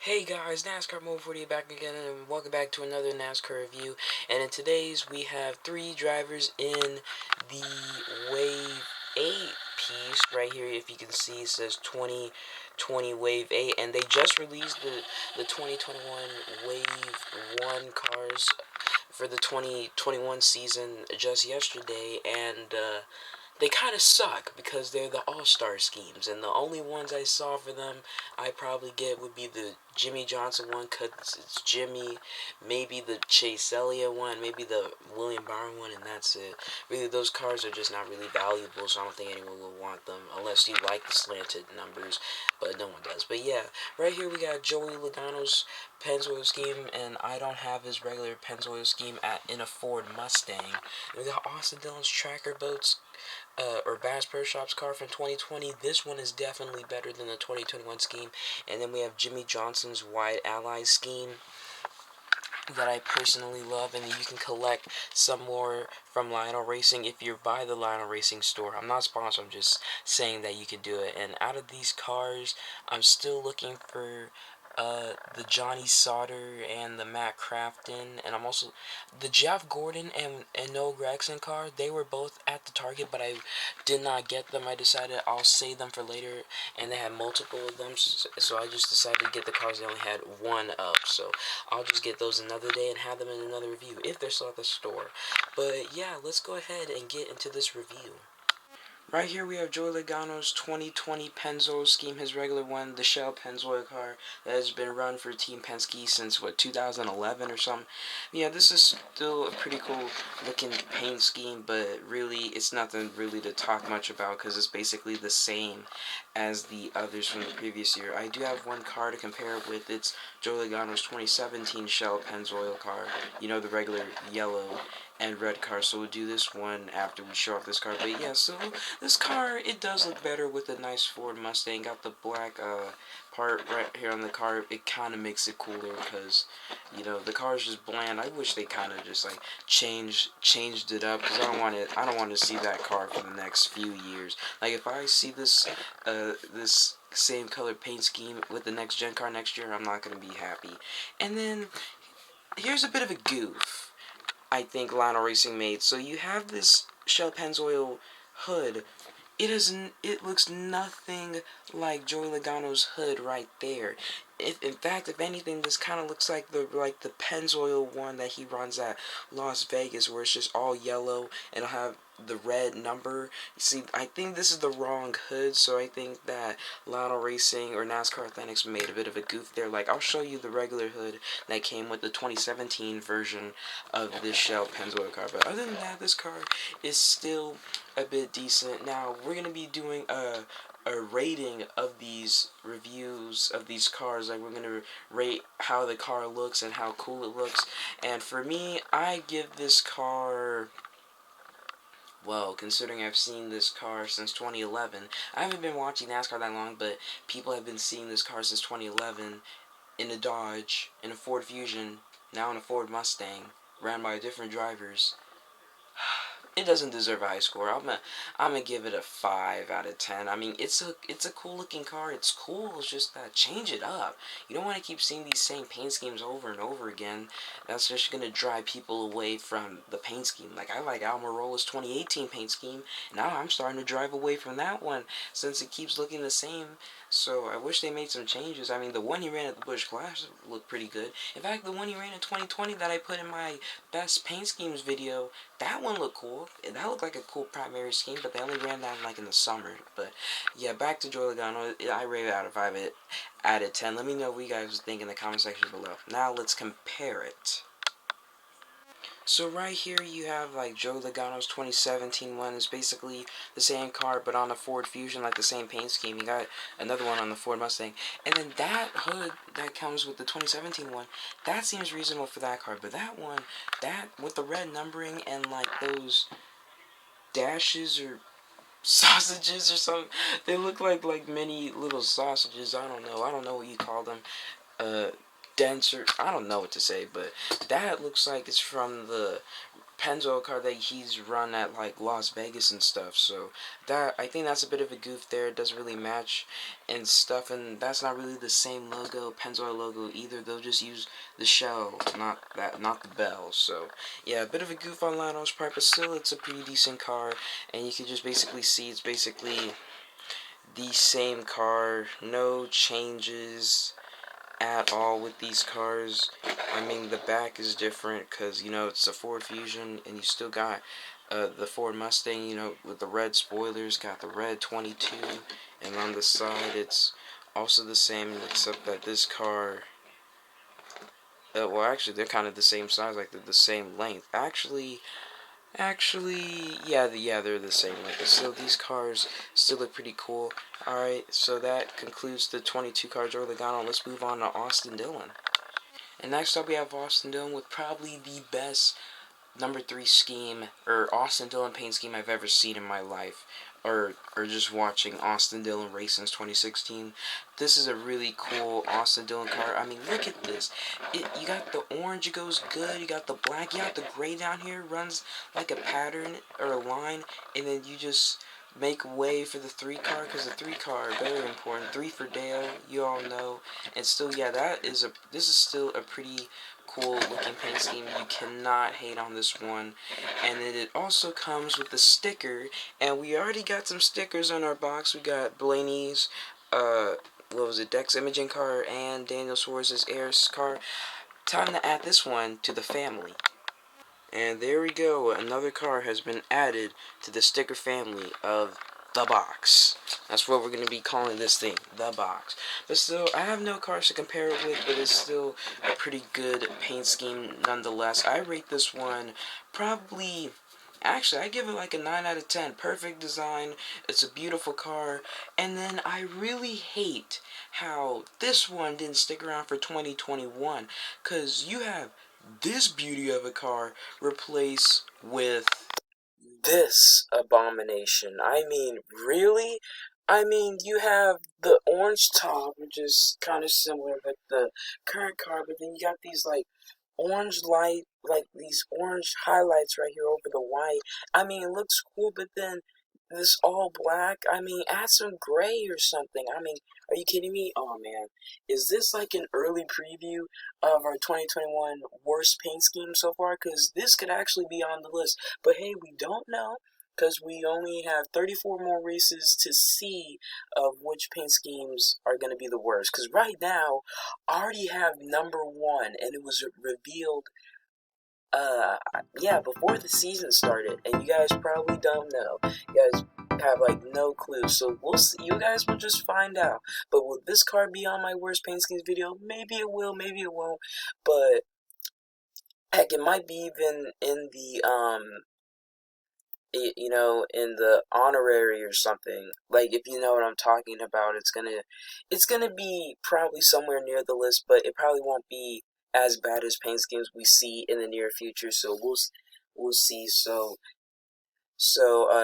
Hey guys, NASCAR Mode 40 back again, and welcome back to another NASCAR review. And in today's, we have three drivers in the Wave 8 piece. Right here, if you can see, it says 2020 Wave 8, and they just released the 2021 Wave 1 cars for the 2021 season just yesterday, and they kind of suck because they're the all-star schemes, and the only ones I saw for them I probably get would be the Jimmy Johnson one because it's Jimmy, maybe the Chase Elliott one, maybe the William Byron one, and that's it. Really, those cars are just not really valuable, so I don't think anyone will want them unless you like the slanted numbers, but no one does. But yeah, right here we got Joey Logano's Pennzoil scheme, and I don't have his regular Pennzoil scheme in a Ford Mustang. And we got Austin Dillon's Tracker Boats or Bass Pro Shops car from 2020. This one is definitely better than the 2021 scheme. And then we have Jimmy Johnson's White Ally scheme that I personally love, and you can collect some more from Lionel Racing if you're by the Lionel Racing store. I'm not sponsored, I'm just saying that you can do it. And out of these cars, I'm still looking for the Johnny Sauter and the Matt Crafton, and I'm also the Jeff Gordon and Noah Gragson car. They were both at the Target, but I did not get them. I decided I'll save them for later, and they had multiple of them, so I just decided to get the cars they only had one of. So I'll just get those another day and have them in another review if they're still at the store. But yeah, let's go ahead and get into this review. Right here we have Joey Legano's 2020 Pennzoil scheme, his regular one, the Shell Pennzoil car that has been run for Team Penske since, 2011 or something. Yeah, this is still a pretty cool looking paint scheme, but really it's nothing really to talk much about because it's basically the same as the others from the previous year. I do have one car to compare it with. It's Joey Logano's 2017 Shell Pennzoil car, the regular yellow and red car, so we'll do this one after we show off this car. But yeah, so this car, it does look better with a nice Ford Mustang. Got the black part right here on the car. It kind of makes it cooler because, the car is just bland. I wish they kind of just like changed it up because I don't want to see that car for the next few years. Like if I see this same color paint scheme with the next gen car next year, I'm not gonna be happy. And then here's a bit of a goof I think Lionel Racing made. So you have this Shell Pennzoil hood. It looks nothing like Joey Logano's hood right there. In fact, if anything, this kind of looks like the Pennzoil one that he runs at Las Vegas, where it's just all yellow and it'll have the red number. See, I think this is the wrong hood, so I think that Lionel Racing or NASCAR Authentics made a bit of a goof there. Like, I'll show you the regular hood that came with the 2017 version of this Shell Pennzoil car. But other than that, this car is still a bit decent. Now, we're going to be doing a rating of these reviews of these cars. Like, we're going to rate how the car looks and how cool it looks. And for me, I give this car, well, considering I've seen this car since 2011, I haven't been watching NASCAR that long, but people have been seeing this car since 2011 in a Dodge, in a Ford Fusion, now in a Ford Mustang, ran by different drivers. It doesn't deserve a high score. I'm gonna give it a 5 out of 10. I mean, it's a cool looking car. It's cool. It's just that change it up. You don't want to keep seeing these same paint schemes over and over again. That's just gonna drive people away from the paint scheme. Like, I like Almirola's 2018 paint scheme. Now I'm starting to drive away from that one since it keeps looking the same. So I wish they made some changes. I mean, the one he ran at the Busch Clash looked pretty good. In fact, the one he ran in 2020 that I put in my best paint schemes video, that one looked cool. That looked like a cool primary scheme, but they only ran that like in the summer. But yeah, back to Joey Logano. I rate it out of 5 out of 10. Let me know what you guys think in the comment section below. Now let's compare it. So right here you have like Joe Logano's 2017 one. It's basically the same car but on a Ford Fusion, like the same paint scheme. You got another one on the Ford Mustang. And then that hood that comes with the 2017 one, that seems reasonable for that car. But that one, that with the red numbering and like those dashes or sausages or something, they look like many little sausages. I don't know what you call them. Denser, I don't know what to say, but that looks like it's from the Pennzoil car that he's run at like Las Vegas and stuff. So that, I think that's a bit of a goof there. It doesn't really match and stuff, and that's not really the same logo, Pennzoil logo either. They'll just use the shell, not the bell. So yeah, a bit of a goof on Lionel's part, but still it's a pretty decent car, and you can just basically see it's basically the same car, no changes at all with these cars. I mean, the back is different because, you know, it's a Ford Fusion, and you still got the Ford Mustang, you know, with the red spoilers, got the red 22, and on the side it's also the same, except that this car, well, actually, they're kind of the same size, like they're the same length. Actually, yeah, they're the same length. But still, these cars still look pretty cool. Alright, so that concludes the 22 car Joe Legano. Let's move on to Austin Dillon. And next up, we have Austin Dillon with probably the best number 3 scheme, or Austin Dillon paint scheme I've ever seen in my life. Or just watching Austin Dillon race since 2016. This is a really cool Austin Dillon car. I mean, look at this. You got the orange, it goes good. You got the black, you got the gray down here, runs like a pattern or a line. And then you just make way for the 3 car, because the 3 car, very important. 3 for Dale, you all know. And still, yeah, this is still a pretty cool looking paint scheme. You cannot hate on this one. And then it also comes with a sticker, and we already got some stickers on our box. We got Blaney's what was it, Dex Imaging car and Daniel Suarez's Airs car. Time to add this one to the family. And there we go, another car has been added to the sticker family of the box. That's what we're going to be calling this thing, the box. But still, I have no cars to compare it with, but it's still a pretty good paint scheme nonetheless. I rate this one probably, actually, I give it like a 9 out of 10. Perfect design, it's a beautiful car, and then I really hate how this one didn't stick around for 2021, because you have this beauty of a car replaced with this abomination. I mean, really? I mean, you have the orange top, which is kind of similar with the current car, but then you got these, like, orange light, like, these orange highlights right here over the white. I mean, it looks cool, but then this all black, I mean, add some gray or something. I mean, are you kidding me? Oh, man. Is this like an early preview of our 2021 worst paint scheme so far? Because this could actually be on the list. But hey, we don't know, because we only have 34 more races to see of which paint schemes are going to be the worst. Because right now, I already have number 1, and it was revealed yeah, before the season started, and you guys probably don't know. You guys have, like, no clue, so we'll see. You guys will just find out. But will this card be on my worst paint schemes video? Maybe it will, maybe it won't, but heck, it might be even in the, you know, in the honorary or something. Like, if you know what I'm talking about, it's gonna be probably somewhere near the list, but it probably won't be as bad as paint schemes we see in the near future. So we'll see. So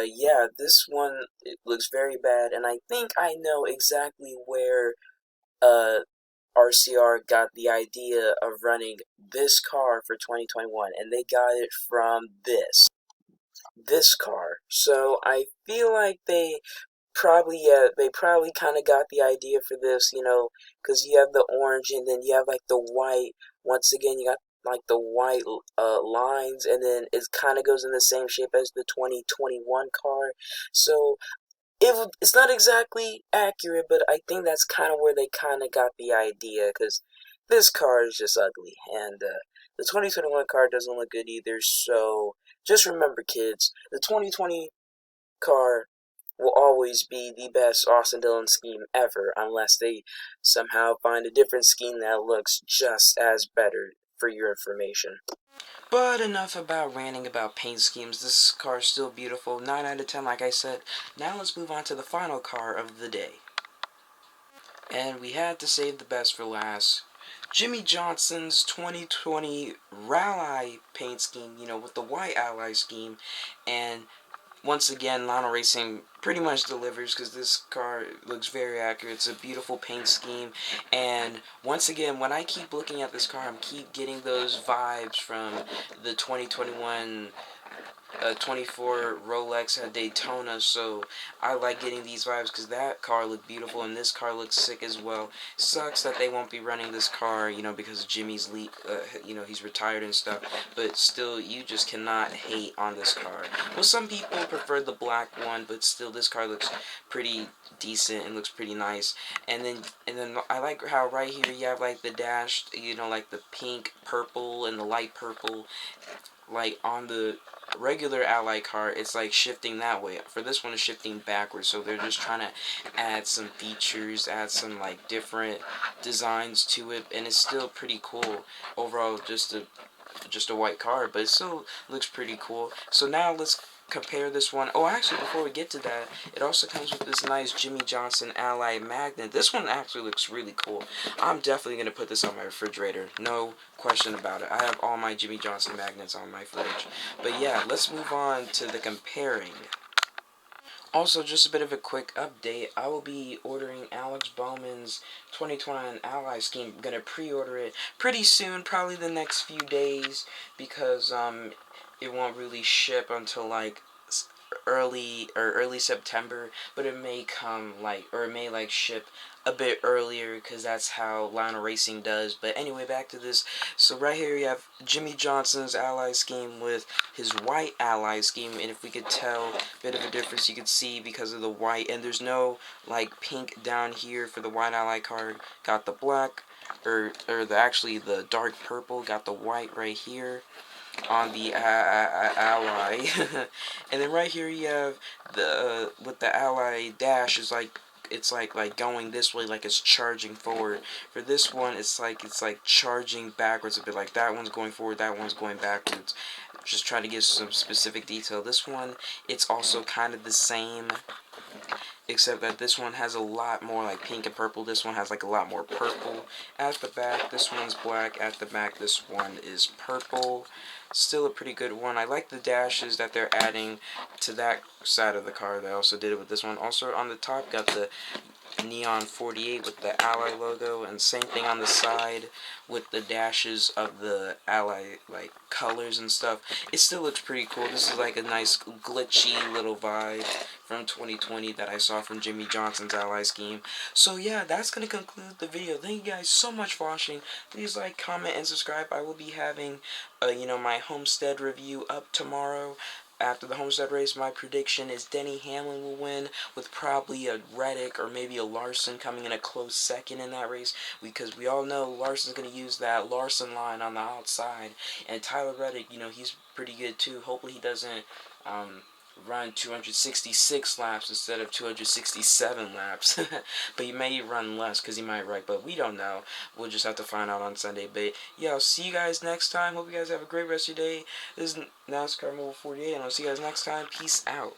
yeah, this one, it looks very bad, and I think I know exactly where RCR got the idea of running this car for 2021, and they got it from this car. So I feel like they probably kind of got the idea for this, you know, because you have the orange, and then you have like the white. Once again, you got like the white lines, and then it kind of goes in the same shape as the 2021 car. So it's not exactly accurate, but I think that's kind of where they kind of got the idea, because this car is just ugly, and the 2021 car doesn't look good either. So just remember, kids, the 2020 car will always be the best Austin Dillon scheme ever, unless they somehow find a different scheme that looks just as better, for your information. But enough about ranting about paint schemes. This car is still beautiful. 9 out of 10, like I said. Now let's move on to the final car of the day. And we had to save the best for last. Jimmy Johnson's 2020 Rally paint scheme, you know, with the white ally scheme. And once again, Lionel Racing pretty much delivers because this car looks very accurate. It's a beautiful paint scheme, and once again, when I keep looking at this car, I'm keep getting those vibes from the 2021 24 Rolex at Daytona. So I like getting these vibes because that car looked beautiful and this car looks sick as well. Sucks that they won't be running this car, you know, because Jimmy's you know, he's retired and stuff. But still, you just cannot hate on this car. Well, some people prefer the black one, but still, this car looks pretty decent and looks pretty nice. And then I like how right here you have like the dash, you know, like the pink, purple, and the light purple. Like on the regular Ally car, it's like shifting that way. For this one, it's shifting backwards. So they're just trying to add some features, add some like different designs to it, and it's still pretty cool. Overall, just a white car, but it still looks pretty cool. So now let's compare this one. Oh, actually, before we get to that, it also comes with this nice Jimmy Johnson Ally magnet. This one actually looks really cool. I'm definitely going to put this on my refrigerator. No question about it. I have all my Jimmy Johnson magnets on my fridge. But yeah, let's move on to the comparing. Also, just a bit of a quick update. I will be ordering Alex Bowman's 2021 Ally scheme. I'm going to pre-order it pretty soon, probably the next few days, because it won't really ship until like early September, but it may come like, or it may like ship a bit earlier because that's how Lionel Racing does. But anyway, back to this. So right here you have Jimmy Johnson's Ally scheme with his white Ally scheme, and if we could tell a bit of a difference, you could see because of the white, and there's no like pink down here for the white Ally card. Got the black, actually the dark purple, got the white right here on the Ally. And then right here you have the with the Ally dash is like, it's like going this way, like it's charging forward. For this one, it's like charging backwards a bit, like that one's going forward, that one's going backwards. Just trying to give some specific detail. This one, it's also kind of the same, except that this one has a lot more like pink and purple. This one has like a lot more purple at the back. This one's black at the back. This one is purple. Still a pretty good one. I like the dashes that they're adding to that side of the car. They also did it with this one. Also on the top, got the Neon 48 with the Ally logo, and same thing on the side with the dashes of the Ally like colors and stuff. It still looks pretty cool. This is like a nice glitchy little vibe from 2020 that I saw from Jimmy Johnson's Ally scheme. So yeah, that's gonna conclude the video. Thank you guys so much for watching. Please like, comment, and subscribe. I will be having you know, my Homestead review up tomorrow. After the Homestead race, my prediction is Denny Hamlin will win, with probably a Reddick or maybe a Larson coming in a close second in that race, because we all know Larson's going to use that Larson line on the outside, and Tyler Reddick, you know, he's pretty good too. Hopefully he doesn't run 266 laps instead of 267 laps. But he may run less because he might wreck, but we don't know. We'll just have to find out on Sunday. But yeah, I'll see you guys next time. Hope you guys have a great rest of your day. This is NASCAR Mobile 48, and I'll see you guys next time. Peace out.